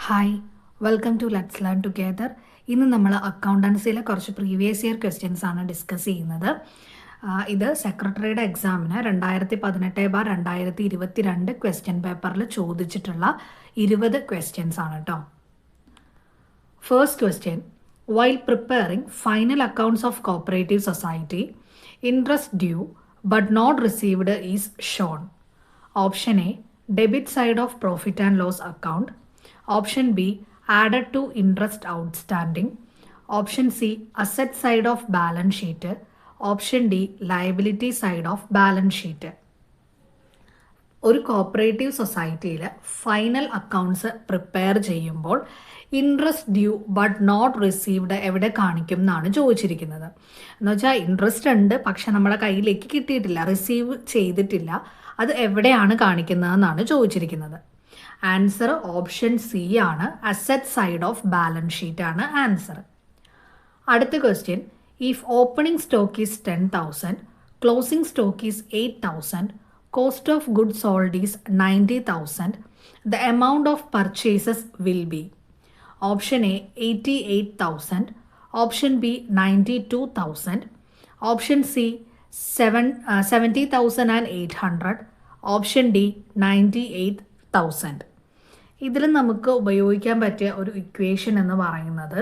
Hi welcome to let's learn together. ഇന്ന് നമ്മൾ അക്കൗണ്ടൻസിയിലെ കുറച്ച് പ്രീവിയസ് ഇയർ ക്വസ്റ്റ്യൻസ് ആണ് ഡിസ്കസ് ചെയ്യുന്നത്. ഇത് സെക്രട്ടറിയുടെ എക്സാമിന് 2018/2022 ക്വസ്റ്റ്യൻ പേപ്പറിൽ ചോദിച്ചിട്ടുള്ള 20 ക്വസ്റ്റ്യൻസ് ആണ് കേട്ടോ. First question: while preparing final accounts of cooperative society, interest due but not received is shown. Option A, debit side of profit and loss account. Option B, added to interest outstanding. Option C, asset side of balance sheet. Option D, liability side of balance sheet. ഒരു cooperative സൊസൈറ്റിയിൽ final accounts prepare ചെയ്യുമ്പോൾ interest due but not received എവിടെ കാണിക്കും എന്നാണ് ചോദിച്ചിരിക്കുന്നത്. എന്ന് വെച്ചാൽ interest ഉണ്ട്, പക്ഷെ നമ്മുടെ കയ്യിലേക്ക് കിട്ടിയിട്ടില്ല, റിസീവ് ചെയ്തിട്ടില്ല. അത് എവിടെയാണ് കാണിക്കുന്നതെന്നാണ് ചോദിച്ചിരിക്കുന്നത്. ആൻസർ ഓപ്ഷൻ സി ആണ്, asset side of balance sheet ആണ് ആൻസർ. അടുത്ത question: if opening stock is 10,000, closing stock is 8,000, cost of goods sold is 90,000, the amount of purchases will be. Option A 88,000, option B 92,000, option C 70,800, option D 98,000. ഇതിൽ നമുക്ക് ഉപയോഗിക്കാൻ പറ്റിയ ഒരു equation എന്ന് പറയുന്നത്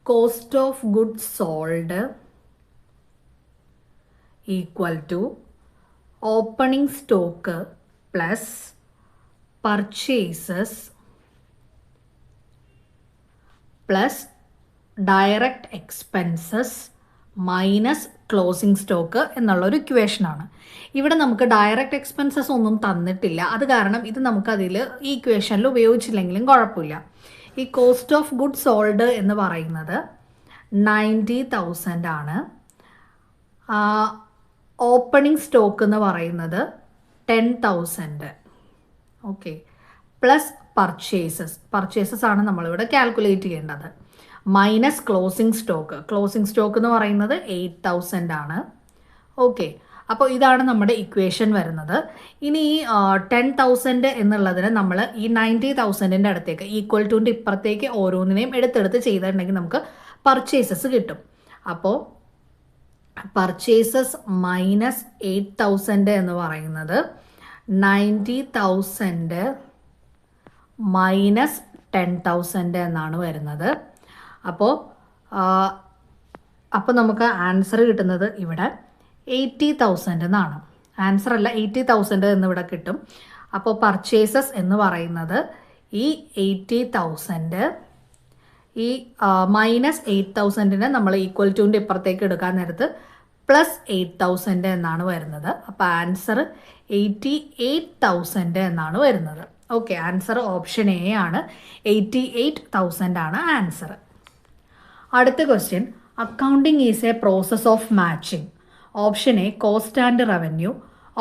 cost of goods sold equal to opening stock plus purchases plus direct expenses minus closing stock എന്നുള്ളൊരു ഇക്വേഷനാണ്. ഇവിടെ നമുക്ക് ഡയറക്റ്റ് എക്സ്പെൻസസ് ഒന്നും തന്നിട്ടില്ല, അത് കാരണം ഇത് നമുക്കതിൽ ഈ ഇക്വേഷനിൽ ഉപയോഗിച്ചില്ലെങ്കിലും കുഴപ്പമില്ല. ഈ കോസ്റ്റ് ഓഫ് ഗുഡ്സ് സോൾഡ് എന്ന് പറയുന്നത് 90,000 ആണ്. ഓപ്പണിംഗ് സ്റ്റോക്ക് എന്ന് പറയുന്നത് 10,000. ഓക്കെ, പ്ലസ് പർച്ചേസസ് ആണ് നമ്മളിവിടെ കാൽക്കുലേറ്റ് ചെയ്യേണ്ടത്, മൈനസ് ക്ലോസിംഗ് സ്റ്റോക്ക് എന്ന് പറയുന്നത് 8,000 ആണ്. ഓക്കെ, അപ്പോൾ ഇതാണ് നമ്മുടെ ഇക്വേഷൻ വരുന്നത്. ഇനി ഈ 10,000 എന്നുള്ളതിന് നമ്മൾ ഈ 90,000ൻ്റെ അടുത്തേക്ക് ഈക്വൽ ടുൻ്റെ ഇപ്പുറത്തേക്ക് ഓരോന്നിനെയും എടുത്തെടുത്ത് ചെയ്തിട്ടുണ്ടെങ്കിൽ നമുക്ക് പർച്ചേസസ് കിട്ടും. അപ്പോൾ പർച്ചേസസ് മൈനസ് 8,000 എന്ന് പറയുന്നത് 90,000 മൈനസ് 10,000 എന്നാണ് വരുന്നത്. അപ്പോൾ നമുക്ക് ആൻസർ കിട്ടുന്നത് ഇവിടെ 80,000 എന്നാണ്. ആൻസർ അല്ല, 80,000 എന്നിവിടെ കിട്ടും. അപ്പോൾ പർച്ചേസസ് എന്ന് പറയുന്നത് ഈ 80,000 ഈ മൈനസ് 8,000നെ നമ്മൾ ഈക്വൽ ടുൻ്റെ ഇപ്പുറത്തേക്ക് എടുക്കാൻ നേരത്ത് പ്ലസ് 8,000 എന്നാണ് വരുന്നത്. അപ്പോൾ ആൻസർ 88,000 എന്നാണ് വരുന്നത്. ഓക്കെ, ആൻസർ ഓപ്ഷൻ എ ആണ്, 88,000 ആണ് ആൻസർ. അടുത്ത question: accounting is A process of matching. Option A cost and revenue,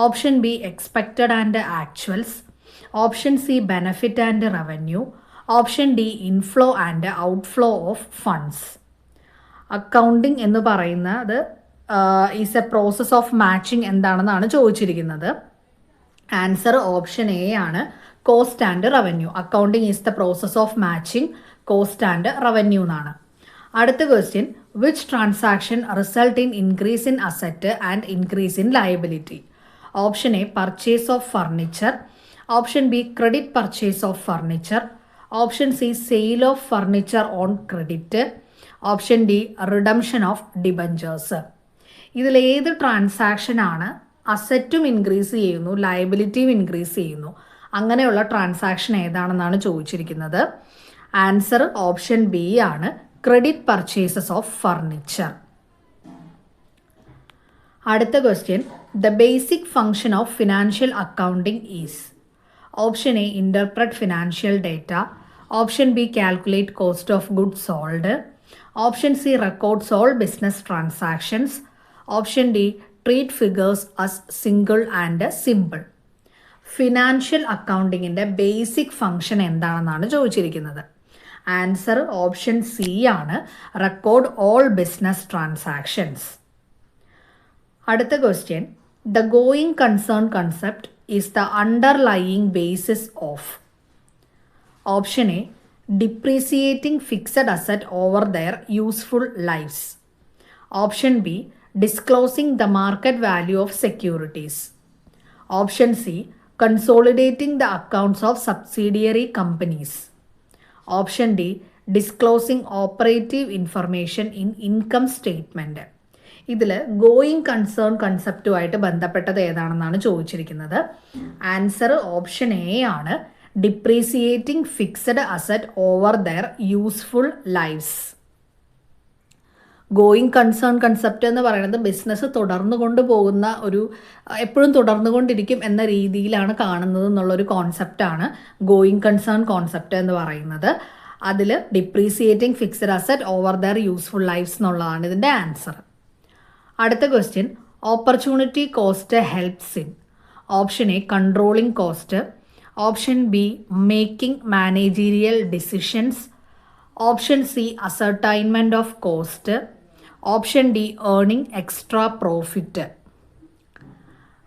option B expected and actuals, option C benefit and revenue, option D inflow and outflow of funds. Accounting എന്ന് പറയുന്നത് is A process of matching എന്താണെന്നാണ് ചോദിച്ചിരിക്കുന്നത്. Answer option A ആണ്, cost and revenue. Accounting is the process of matching cost and revenue എന്നാണ്. അടുത്ത question: which transaction result in increase in asset and increase in liability. Option A purchase of furniture, option B credit purchase of furniture, option C sale of furniture on credit, option D redemption of debentures. ഇതിലേത് ട്രാൻസാക്ഷനാണ് അസറ്റും increase ചെയ്യുന്നു ലയബിലിറ്റിയും increase ചെയ്യുന്നു, അങ്ങനെയുള്ള transaction ഏതാണെന്നാണ് ചോദിച്ചിരിക്കുന്നത്. Answer option B ആണ്, ക്രെഡിറ്റ് പർച്ചേസസ് ഓഫ് ഫർണിച്ചർ. അടുത്ത question: the basic function of financial accounting is. Option A interpret financial data, option B calculate cost of goods sold, option C records all business transactions, option D treat figures as single and simple. Financial അക്കൗണ്ടിങ്ങിൻ്റെ basic function എന്താണെന്നാണ് ചോദിച്ചിരിക്കുന്നത്. Answer option C ആണ്, record all business transactions. അടുത്ത question: the going concern concept is the underlying basis of. Option A depreciating fixed asset over their useful lifes. Option B disclosing the market value of securities. Option C consolidating the accounts of subsidiary companies. Option D disclosing operative information in income statement. ഇതിൽ going concern കൺസെപ്റ്റുമായിട്ട് ബന്ധപ്പെട്ടത് ഏതാണെന്നാണ് ചോദിച്ചിരിക്കുന്നത്. Answer option A ആണ്, depreciating fixed asset over their useful lifes. Going concern concept എന്ന് പറയുന്നത് business തുടർന്നു കൊണ്ടുപോകുന്ന എപ്പോഴും തുടർന്നുകൊണ്ടിരിക്കും എന്ന രീതിയിലാണ് കാണുന്നത് എന്നുള്ളൊരു കോൺസെപ്റ്റാണ് ഗോയിങ് കൺസേൺ കോൺസെപ്റ്റ് എന്ന് പറയുന്നത്. അതിൽ depreciating fixed asset over their useful lifes എന്നുള്ളതാണ് ഇതിൻ്റെ ആൻസർ. അടുത്ത question, opportunity cost helps in. Option A controlling cost. Option B making managerial decisions. Option C ascertainment of cost. Option D earning extra profit.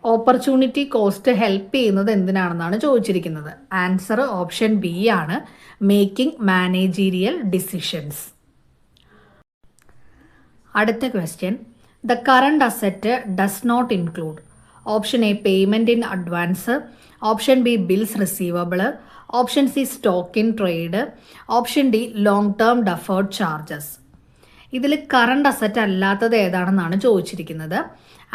Opportunity cost help ചെയ്യുന്നത് എന്തിനാണെന്നാണ് ചോദിച്ചിരിക്കുന്നത്. Answer option B ആണ്, making managerial decisions. അടുത്ത question, the current asset does not include. Option A payment in advance. Option B bills receivable. Option C stock in trade. Option D long term deferred charges. ഇതിൽ current asset അല്ലാത്തത് ഏതാണെന്നാണ് ചോദിച്ചിരിക്കുന്നത്.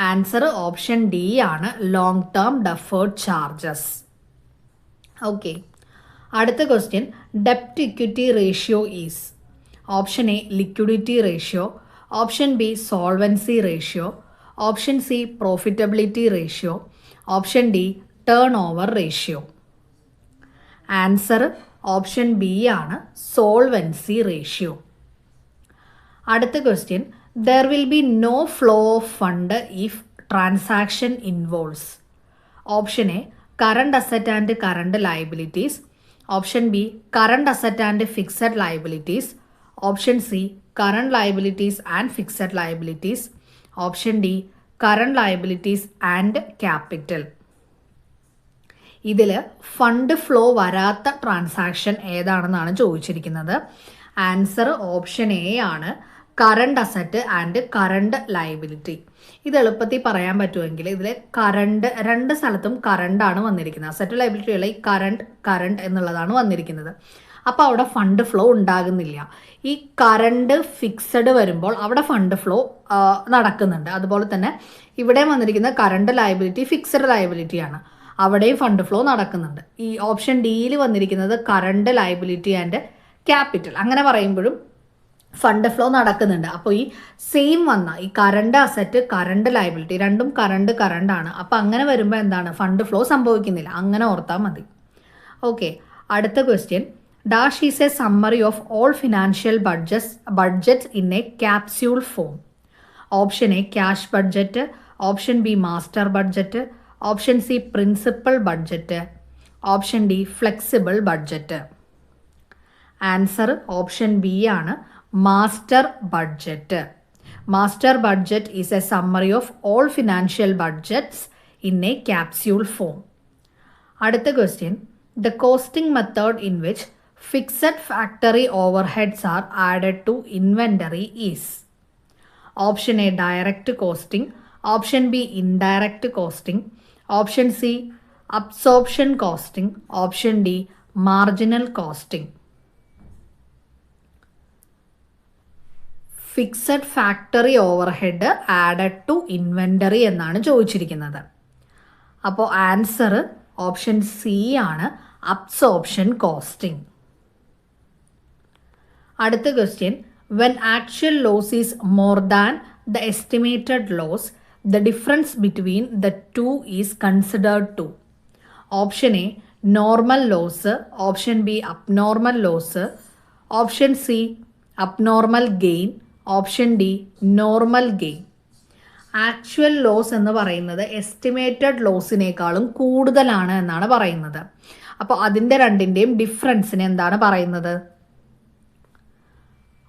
Answer option D ആണ്, long term deferred charges. Okay, അടുത്ത question, ഡെപ്റ്റ് equity ratio is. Option A liquidity ratio. Option B solvency ratio. Option C profitability ratio. Option D turnover ratio. Answer option B ആണ്, solvency ratio. അടുത്ത question, there will be no flow of fund if transaction involves. Option A current asset and current liabilities. Option B current asset and fixed liabilities. Option C current liabilities and fixed liabilities. Option D current liabilities and capital. ഇതിൽ fund flow വരാത്ത transaction ഏതാണെന്നാണ് ചോദിച്ചിരിക്കുന്നത്. Answer option A ആണ്, current asset and current liability. ഇത് എളുപ്പത്തിൽ പറയാൻ പറ്റുമെങ്കിൽ ഇതിൽ കറണ്ട്, രണ്ട് സ്ഥലത്തും കറണ്ടാണ് വന്നിരിക്കുന്നത്. അസറ്റ് ലയബിലിറ്റി ഉള്ള ഈ കറണ്ട് എന്നുള്ളതാണ് വന്നിരിക്കുന്നത്. അപ്പോൾ അവിടെ ഫണ്ട് ഫ്ലോ ഉണ്ടാകുന്നില്ല. ഈ കറണ്ട് ഫിക്സഡ് വരുമ്പോൾ അവിടെ ഫണ്ട് ഫ്ലോ നടക്കുന്നുണ്ട്. അതുപോലെ തന്നെ ഇവിടെ വന്നിരിക്കുന്ന കറണ്ട് ലയബിലിറ്റി ഫിക്സഡ് ലയബിലിറ്റിയാണ്, അവിടെയും ഫണ്ട് ഫ്ലോ നടക്കുന്നുണ്ട്. ഈ ഓപ്ഷൻ ഡിയിൽ വന്നിരിക്കുന്നത് കറണ്ട് ലയബിലിറ്റി ആൻഡ് ക്യാപിറ്റൽ. അങ്ങനെ പറയുമ്പോഴും ഫണ്ട് ഫ്ലോ നടക്കുന്നുണ്ട്. അപ്പോൾ ഈ സെയിം വന്ന ഈ കറണ്ട് അസറ്റ് കറണ്ട് ലയബിലിറ്റി രണ്ടും കറണ്ടാണ്. അപ്പോൾ അങ്ങനെ വരുമ്പോൾ എന്താണ്, ഫണ്ട് ഫ്ലോ സംഭവിക്കുന്നില്ല. അങ്ങനെ ഓർത്താൽ മതി. ഓക്കെ, അടുത്ത question, dash is a summary of all financial budgets in a capsule form. Option A cash budget. Option B master budget. Option C principal budget. Option D flexible budget. Answer option B ആണ്, master budget. Master budget is a summary of all financial budgets in a capsule form. അടുത്ത question, the costing method in which fixed factory overheads are added to inventory is. Option A direct costing. Option B indirect costing. Option C absorption costing. Option D marginal costing. Fixed factory overhead added to inventory എന്നാണ് ചോദിച്ചിരിക്കുന്നത്. അപ്പോൾ answer option C ആണ്, absorption costing. അടുത്ത question, when actual loss is more than the estimated loss, the difference between the two is considered to. Option A normal loss. Option B abnormal loss. Option C abnormal gain. Option D normal gain. Actual loss എന്ന് പറയുന്നത് estimated ലോസിനേക്കാളും കൂടുതലാണ് എന്നാണ് പറയുന്നത്. അപ്പോൾ അതിൻ്റെ രണ്ടിൻ്റെയും ഡിഫറൻസിന് എന്താണ് പറയുന്നത്?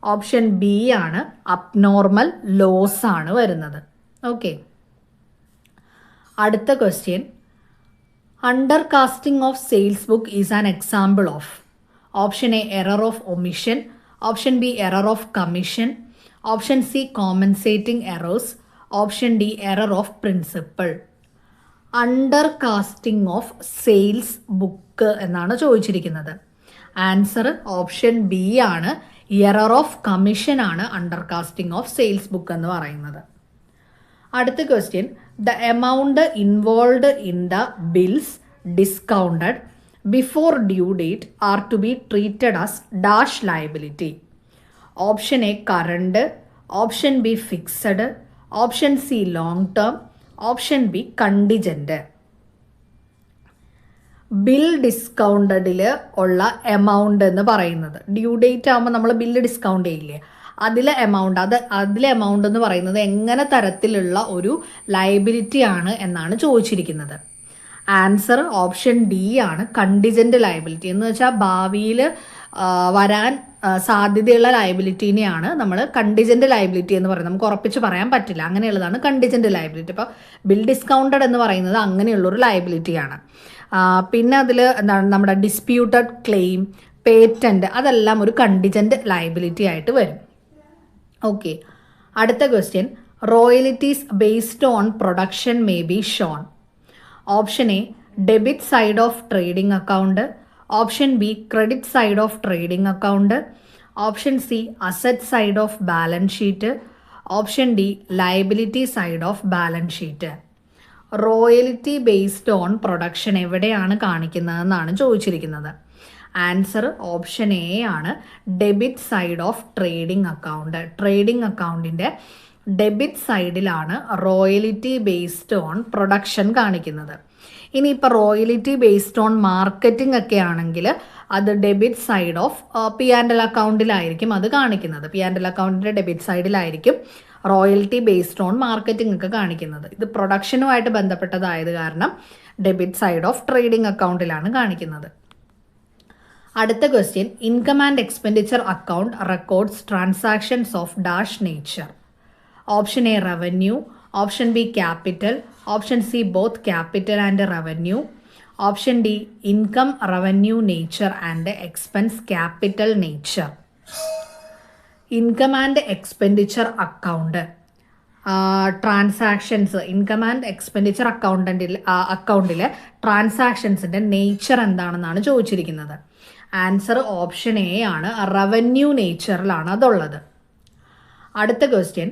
ഓപ്ഷൻ ബി ആണ്, അബ്നോർമൽ ലോസ് ആണ് വരുന്നത്. ഓക്കെ, അടുത്ത question, under casting of sales book is an example of. Option A error of omission, option B error of commission, option C compensating errors, option D error of principle. Under casting of sales book എന്നാണ് ചോദിച്ചിരിക്കുന്നത്. Answer option B ആണ്. Error of commission ആണ് under casting of sales book എന്ന് പറയുന്നത്. അടുത്ത question, the amount involve in the bills discounted before due date are to be treated as dash liability. Option A current, option B fixed, option C long term, option B contingent. Bill ഡിസ്കൗണ്ടഡിൽ ഉള്ള amount എന്ന് പറയുന്നത്, due date ആകുമ്പോൾ നമ്മൾ bill discount ചെയ്യില്ലേ, അതിലെ amount എന്ന് പറയുന്നത് എങ്ങനെ തരത്തിലുള്ള ഒരു ലയബിലിറ്റി ആണ് എന്നാണ് ചോദിച്ചിരിക്കുന്നത്. ആൻസർ ഓപ്ഷൻ ഡി ആണ്, കണ്ടിജന്റ് ലയബിലിറ്റി. എന്ന് വെച്ചാൽ ഭാവിയിൽ വരാൻ സാധ്യതയുള്ള ലയബിലിറ്റീനെയാണ് നമ്മൾ കണ്ടിജന്റ് ലയബിലിറ്റി എന്ന് പറയുന്നത്. നമുക്ക് ഉറപ്പിച്ച് പറയാൻ പറ്റില്ല, അങ്ങനെയുള്ളതാണ് കണ്ടിജന്റ് ലയബിലിറ്റി. ഇപ്പോൾ ബിൽ ഡിസ്കൗണ്ടഡ് എന്ന് പറയുന്നത് അങ്ങനെയുള്ളൊരു ലയബിലിറ്റിയാണ്. പിന്നെ അതിൽ എന്താണ് നമ്മുടെ ഡിസ്പ്യൂട്ടഡ് ക്ലെയിം, പേറ്റന്റ്, അതെല്ലാം ഒരു കണ്ടിജന്റ് ലയബിലിറ്റി ആയിട്ട് വരും. ഓക്കെ, അടുത്ത question, royalties based on production may be shown. Option A debit side of trading account, option B credit side of trading account, option C asset side of balance sheet, option D liability side of balance sheet. Royalty based on production എവിടെയാണ് കാണിക്കുന്നതെന്നാണ് ചോദിച്ചിരിക്കുന്നത്. Answer option A ആണ്, debit side of trading account. Trading അക്കൗണ്ടിൻ്റെ debit സൈഡിലാണ് royalty based on production കാണിക്കുന്നത്. ഇനിയിപ്പോൾ royalty based on marketing ഒക്കെ ആണെങ്കിൽ അത് debit side of P and L അക്കൗണ്ടിലായിരിക്കും അത് കാണിക്കുന്നത്. പി ആൻഡ് എൽ അക്കൗണ്ടിൻ്റെ ഡെബിറ്റ് സൈഡിലായിരിക്കും റോയൽറ്റി ബേസ്ഡ് ഓൺ മാർക്കറ്റിംഗ് ഒക്കെ കാണിക്കുന്നത്. ഇത് പ്രൊഡക്ഷനുമായിട്ട് ബന്ധപ്പെട്ടതായത് കാരണം ഡെബിറ്റ് സൈഡ് ഓഫ് ട്രേഡിംഗ് അക്കൗണ്ടിലാണ് കാണിക്കുന്നത്. അടുത്ത question, income and expenditure account records transactions of dash nature. Option A revenue, option B capital, option C both capital and revenue, option D income revenue nature and expense capital nature. Income and expenditure account transactions, income and expenditure അക്കൗണ്ടിലെ ട്രാൻസാക്ഷൻസിൻ്റെ nature എന്താണെന്നാണ് ചോദിച്ചിരിക്കുന്നത്. Answer option A ആണ്, revenue നേച്ചറിലാണ് അതുള്ളത്. അടുത്ത question,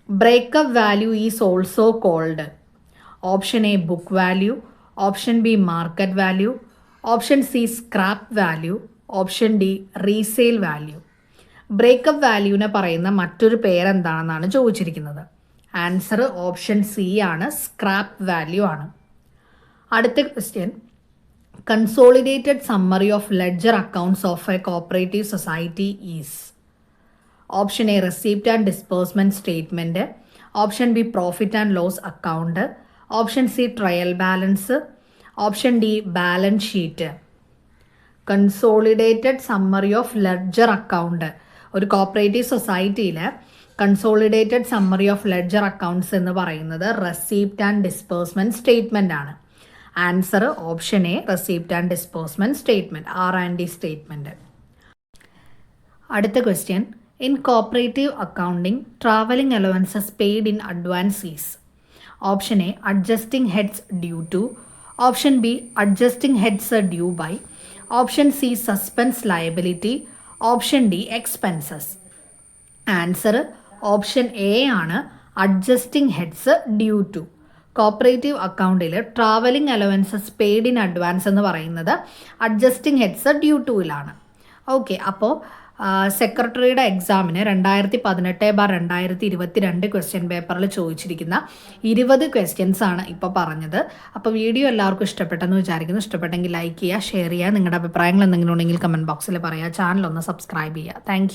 breakup value is also called. Option A book value, option B market value, option C scrap value, option D resale value. Breakup വാല്യൂവിനെ പറയുന്ന മറ്റൊരു പേരെന്താണെന്നാണ് ചോദിച്ചിരിക്കുന്നത്. ആൻസർ ഓപ്ഷൻ സി ആണ്, സ്ക്രാപ്പ് വാല്യൂ ആണ്. അടുത്ത question, consolidated summary of ledger accounts of a cooperative society is. Option A receipt and disbursement statement, option B profit and loss account, option C trial balance, option D balance sheet. Consolidated summary of ledger account, ഒരു cooperative സൊസൈറ്റിയിൽ consolidated summary of ledger accounts എന്ന് പറയുന്നത് receipt and disbursement statement ആണ്. Answer option A receipt and disbursement statement, R&D statement. അടുത്ത question, in cooperative accounting travelling allowances paid in advance is. Option A adjusting heads due to, option B adjusting heads due by, option C suspense liability, option D expenses. Answer option A ആണ്, adjusting heads due to. Cooperative അക്കൗണ്ടിൽ travelling allowances paid in advance എന്ന് പറയുന്നത് adjusting heads due ടുവിലാണ്. Okay, അപ്പോൾ സെക്രട്ടറിയുടെ എക്സാമിന് 2018/2022 question പേപ്പറിൽ ചോദിച്ചിരിക്കുന്ന 20 ക്വസ്റ്റ്യൻസ് ആണ് ഇപ്പോൾ പറഞ്ഞത്. അപ്പോൾ വീഡിയോ എല്ലാവർക്കും ഇഷ്ടപ്പെട്ടെന്ന് വിചാരിക്കുന്നു. ഇഷ്ടപ്പെട്ടെങ്കിൽ ലൈക്ക് ചെയ്യുക, ഷെയർ ചെയ്യുക, നിങ്ങളുടെ അഭിപ്രായങ്ങൾ എന്തെങ്കിലും ഉണ്ടെങ്കിൽ കമൻറ്റ് ബോക്സിൽ പറയുക, ചാനൽ ഒന്ന് സബ്സ്ക്രൈബ് ചെയ്യുക. താങ്ക്